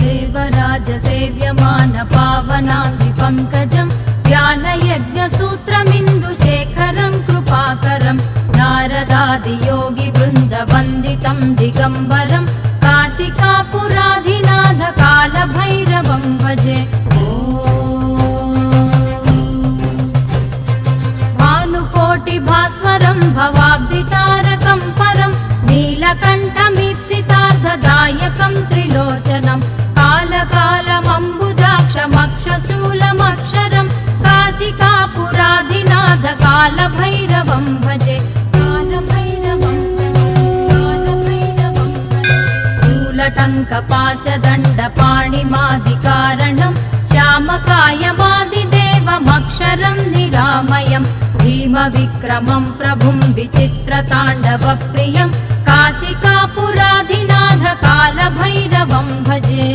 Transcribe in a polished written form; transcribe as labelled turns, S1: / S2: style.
S1: देवराजसेव्यमान पावनाङ्घ्रिपङ्कजं व्यालयज्ञसूत्रमिन्दुशेखरं कृपाकरं नारदादियोगिवृन्दवन्दितं दिगम्बरं काशिकापुराधिनाथ कालभैरवं भजे। भानुकोटिभास्वरं भवाब्धितारकं परं नीलकण्ठमीप्सितार्थदायकं त्रिलोचनं कालकालमम्बुजाक्षमक्षशूलमक्षरं काशिकापुराधिनाथ कालभैरवं भजे। शूलटङ्कपाशदण्डपाणिमादिकारणं श्यामकायमादिदेवमक्षरं निरामयं भीमविक्रमं प्रभुं विचित्रताण्डवप्रियं काशिकापुराधिनाथ कालभैरवं भजे।